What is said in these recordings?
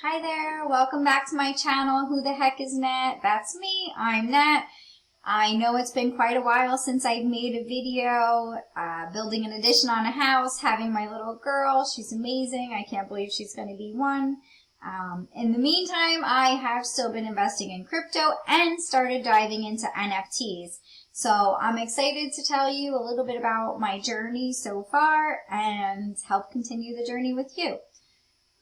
Hi there, welcome back to my channel. Who the heck is Nat? That's me, I'm Nat. I know it's been quite a while since I've made a video building an addition on a house, having my little girl. She's amazing. I can't believe she's going to be one. In the meantime, I have still been investing in crypto and started diving into NFTs. So I'm excited to tell you a little bit about my journey so far and help continue the journey with you.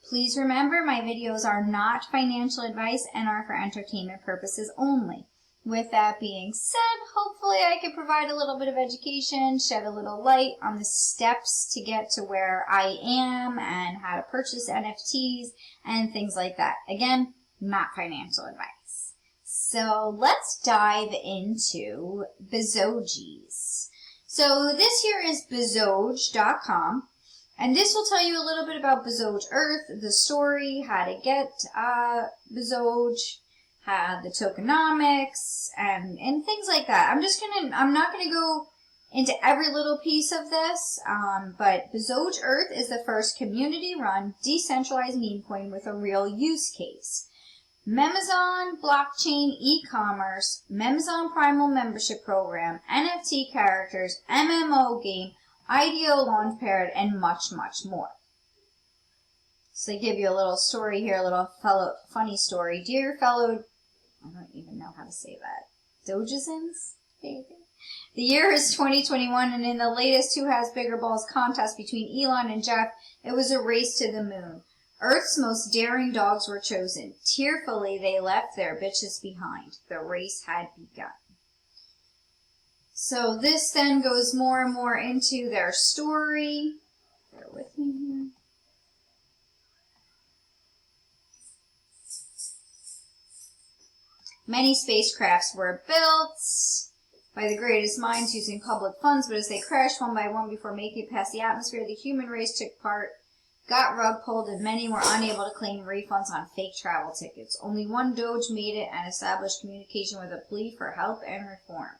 Please remember, my videos are not financial advice and are for entertainment purposes only. With that being said, hopefully I can provide a little bit of education, shed a little light on the steps to get to where I am and how to purchase NFTs and things like that. Again, not financial advice. So let's dive into Bezogis. So this here is bezogia.com. And this will tell you a little bit about Bezogi Earth, the story, how to get Bezogi, the tokenomics, and things like that. I'm not gonna go into every little piece of this, but Bezogi Earth is the first community-run, decentralized meme coin with a real use case. Memazon blockchain e-commerce, Memazon Primal membership program, NFT characters, MMO game, IDO launchpad, and much, much more. So they give you a little story here, a little funny story. Dear fellow, I don't even know how to say that, Dojizens? The year is 2021, and in the latest Who Has Bigger Balls contest between Elon and Jeff, it was a race to the moon. Earth's most daring dogs were chosen. Tearfully, they left their bitches behind. The race had begun. So this then goes more and more into their story. Bear with me here. Many spacecrafts were built by the greatest minds using public funds, but as they crashed one by one before making it past the atmosphere, the human race took part, got rug pulled, and many were unable to claim refunds on fake travel tickets. Only one Doge made it and established communication with a plea for help and reform.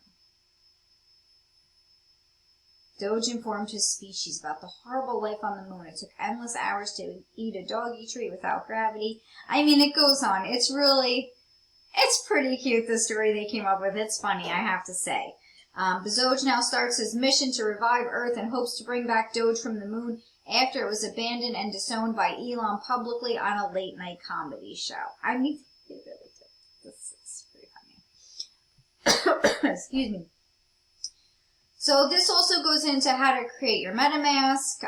Doge informed his species about the horrible life on the moon. It took endless hours to eat a doggy treat without gravity. I mean, it goes on. It's pretty cute, the story they came up with. It's funny, I have to say. Bezogi now starts his mission to revive Earth and hopes to bring back Doge from the moon after it was abandoned and disowned by Elon publicly on a late-night comedy show. I mean, they really did. This is pretty funny. Excuse me. So this also goes into how to create your MetaMask,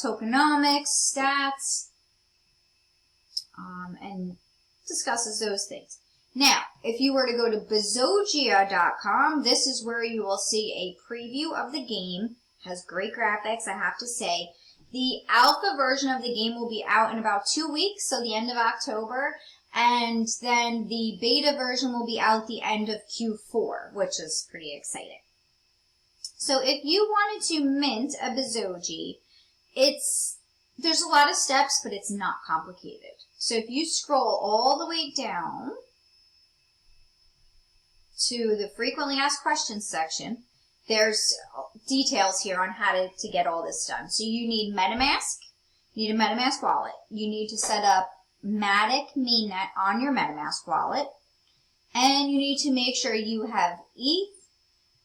tokenomics, stats, and discusses those things. Now, if you were to go to bezogia.com, this is where you will see a preview of the game. It has great graphics, I have to say. The alpha version of the game will be out in about 2 weeks, so the end of October. And then the beta version will be out the end of Q4, which is pretty exciting. So if you wanted to mint a Bezogi, there's a lot of steps, but it's not complicated. So if you scroll all the way down to the frequently asked questions section, there's details here on how to get all this done. So you need MetaMask, you need a MetaMask wallet. You need to set up Matic mainnet on your MetaMask wallet. And you need to make sure you have ETH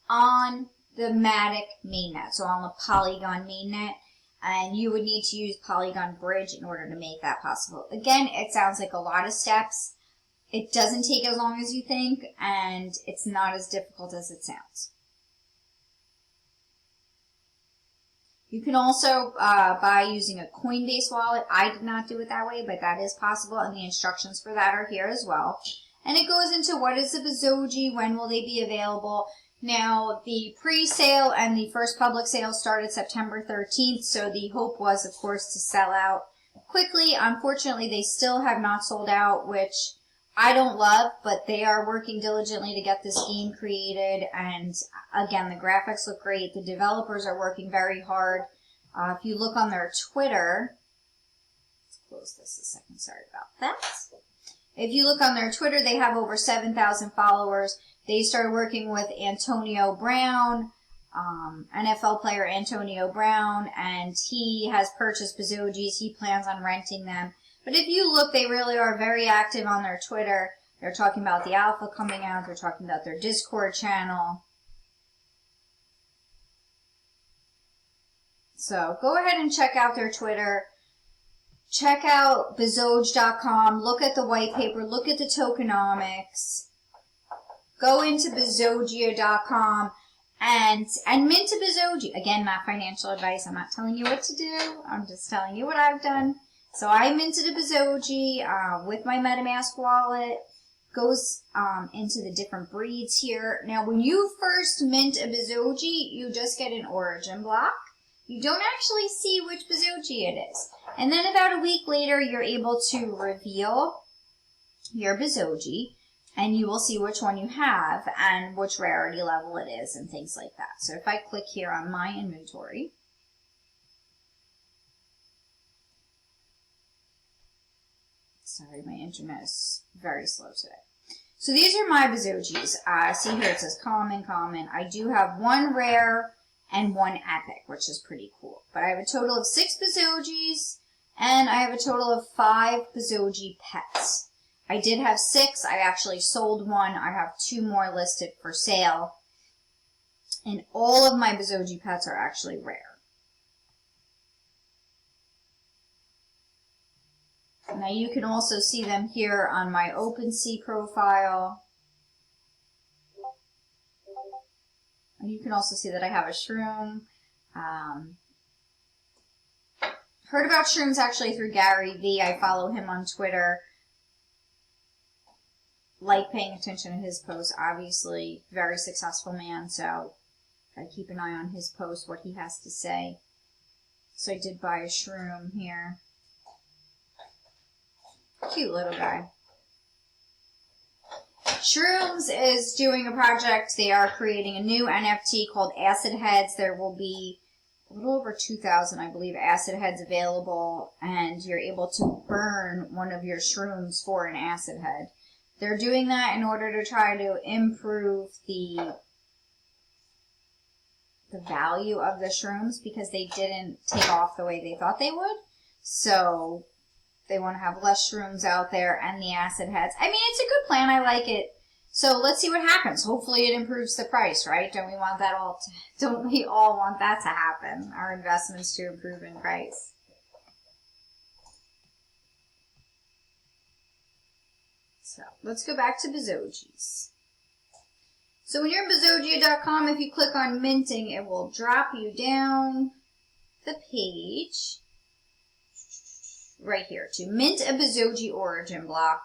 on the Matic mainnet, so on the Polygon mainnet, and you would need to use Polygon Bridge in order to make that possible. Again, it sounds like a lot of steps. It doesn't take as long as you think, and it's not as difficult as it sounds. You can also buy using a Coinbase wallet. I did not do it that way, but that is possible, and the instructions for that are here as well. And it goes into what is a Bezogi, when will they be available. Now, the pre-sale and the first public sale started September 13th, so the hope was, of course, to sell out quickly. Unfortunately, they still have not sold out, which I don't love, but they are working diligently to get this game created, and again, the graphics look great. The developers are working very hard. If you look on their Twitter, let's close this a second, sorry about that. If you look on their Twitter, they have over 7,000 followers. They started working with Antonio Brown, NFL player Antonio Brown, and he has purchased Bezogis. He plans on renting them. But if you look, they really are very active on their Twitter. They're talking about the alpha coming out. They're talking about their Discord channel. So go ahead and check out their Twitter. Check out bezogia.com. Look at the white paper. Look at the tokenomics. Go into bezogia.com and mint a bezogia. Again, not financial advice. I'm not telling you what to do. I'm just telling you what I've done. So I minted a bezogia with my MetaMask wallet. Goes into the different breeds here. Now, when you first mint a bezogia, you just get an origin block. You don't actually see which bezogia it is. And then about a week later, you're able to reveal your bezogia, and you will see which one you have and which rarity level it is and things like that. So if I click here on my inventory, sorry, my internet is very slow today. So these are my bezogias. See here it says common, common. I do have one rare and one epic, which is pretty cool. But I have a total of 6 bezogias, and I have a total of 5 bezogia pets. I did have 6. I actually sold one. I have 2 more listed for sale. And all of my bezogia pets are actually rare. Now you can also see them here on my OpenSea profile. And you can also see that I have a shroom. Heard about shrooms actually through Gary V. I follow him on Twitter. Like paying attention to his posts. Obviously, very successful man, so gotta keep an eye on his posts, what he has to say. So I did buy a shroom here. Cute little guy. Shrooms is doing a project. They are creating a new NFT called Acid Heads. There will be a little over 2,000, I believe, acid heads available, and you're able to burn one of your shrooms for an acid head. They're doing that in order to try to improve the value of the shrooms because they didn't take off the way they thought they would. So they want to have less shrooms out there and the acid heads. I mean, it's a good plan. I like it. So let's see what happens. Hopefully it improves the price, right? Don't we want that don't we all want that to happen? Our investments to improve in price. So let's go back to Bezogis. So when you're in bezogia.com, if you click on minting, it will drop you down the page right here to mint a bezogia origin block.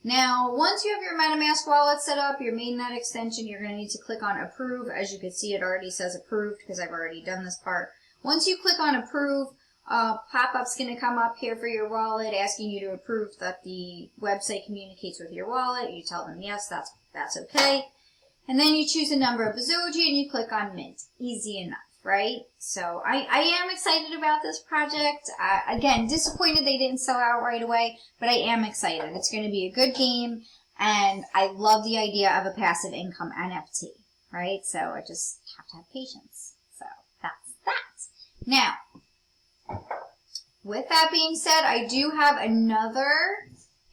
Now, once you have your MetaMask wallet set up, your mainnet extension, you're going to need to click on approve. As you can see, it already says approved because I've already done this part. Once you click on approve, pop-up's going to come up here for your wallet asking you to approve that the website communicates with your wallet. You tell them yes, that's okay. And then you choose a number of bezogia and you click on mint. Easy enough, right? So I am excited about this project. Again, disappointed they didn't sell out right away, but I am excited. It's going to be a good game, and I love the idea of a passive income NFT, right? So I just have to have patience. So that's that. Now, with that being said, I do have another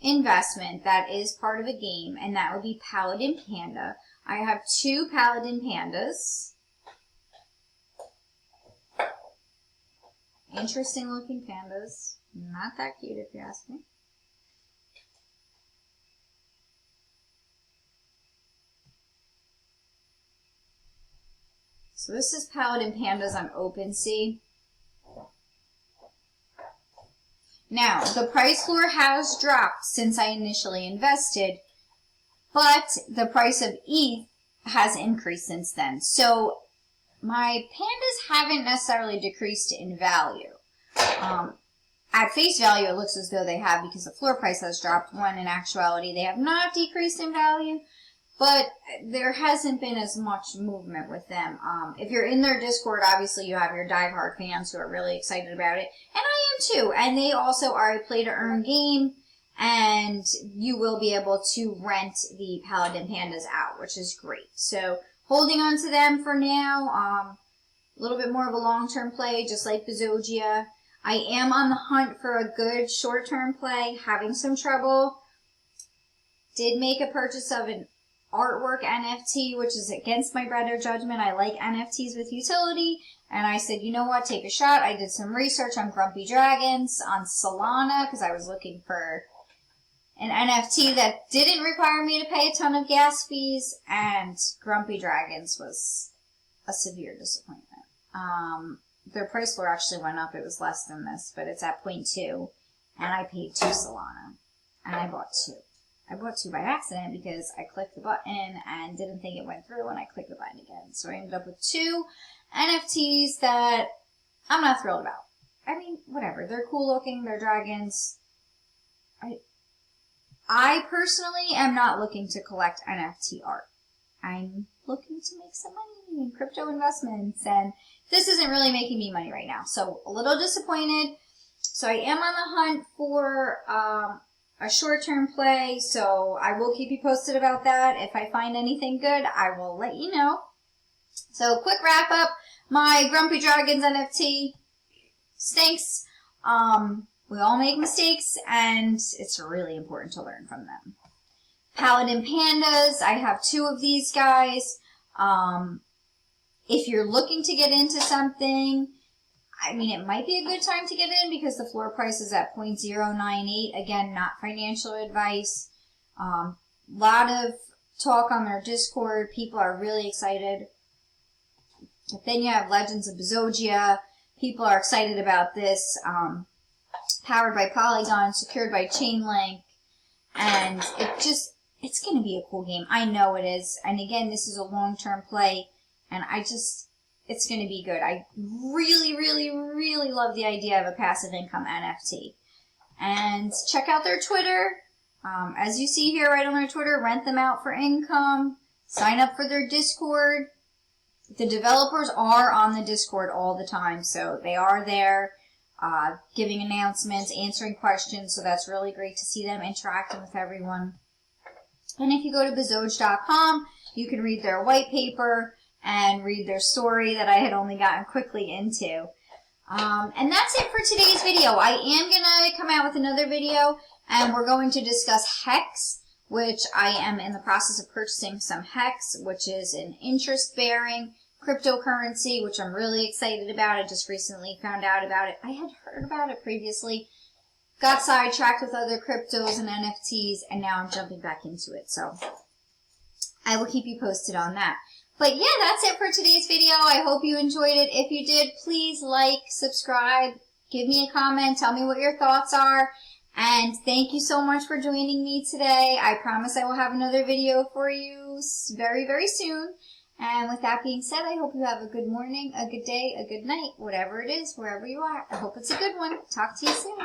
investment that is part of a game, and that would be Paladin Panda. I have 2 Paladin Pandas. Interesting looking pandas. Not that cute if you ask me. So this is Paladin Pandas on OpenSea. Now, the price floor has dropped since I initially invested, but the price of ETH has increased since then. So my pandas haven't necessarily decreased in value. At face value, it looks as though they have because the floor price has dropped, when in actuality they have not decreased in value, but there hasn't been as much movement with them. If you're in their Discord, obviously you have your diehard fans who are really excited about it, and I am too, and they also are a play-to-earn game, and you will be able to rent the Paladin Pandas out, which is great. So holding on to them for now, a little bit more of a long-term play, just like Bezogia. I am on the hunt for a good short-term play, having some trouble. Did make a purchase of an artwork NFT, which is against my better judgment. I like NFTs with utility, and I said, you know what, take a shot. I did some research on Grumpy Dragons on Solana because I was looking for an NFT that didn't require me to pay a ton of gas fees, and Grumpy Dragons was a severe disappointment. Their price floor actually went up. It was less than this, but it's at 0.2, and I paid 2 Solana, and I bought 2. I bought 2 by accident because I clicked the button and didn't think it went through, and I clicked the button again. So I ended up with 2 NFTs that I'm not thrilled about. I mean, whatever. They're cool looking. They're dragons. I personally am not looking to collect NFT art. I'm looking to make some money in crypto investments, and this isn't really making me money right now. So a little disappointed. So I am on the hunt for a short-term play, so I will keep you posted about that. If I find anything good, I will let you know. So quick wrap up. My Grumpy Dragons NFT stinks. We all make mistakes, and it's really important to learn from them. Paladin Pandas, I have 2 of these guys. If you're looking to get into something, I mean, it might be a good time to get in because the floor price is at 0.098. Again, not financial advice. Lot of talk on their Discord. People are really excited. But then you have Legends of Bezogia. People are excited about this. Powered by Polygon, secured by Chainlink. And it's going to be a cool game. I know it is. And again, this is a long-term play. And it's going to be good. I really, really, really love the idea of a passive income NFT. And check out their Twitter. As you see here right on their Twitter, rent them out for income. Sign up for their Discord. The developers are on the Discord all the time, so they are there giving announcements, answering questions, so that's really great to see them interacting with everyone. And if you go to bezogia.com, you can read their white paper and read their story that I had only gotten quickly into. And that's it for today's video. I am going to come out with another video, and we're going to discuss Hex, which I am in the process of purchasing some Hex, which is an interest-bearing cryptocurrency, which I'm really excited about. I just recently found out about it. I had heard about it previously, got sidetracked with other cryptos and NFTs, and now I'm jumping back into it. So I will keep you posted on that. But yeah, that's it for today's video. I hope you enjoyed it. If you did, please like, subscribe, give me a comment, tell me what your thoughts are. And thank you so much for joining me today. I promise I will have another video for you very, very soon. And with that being said, I hope you have a good morning, a good day, a good night, whatever it is, wherever you are. I hope it's a good one. Talk to you soon.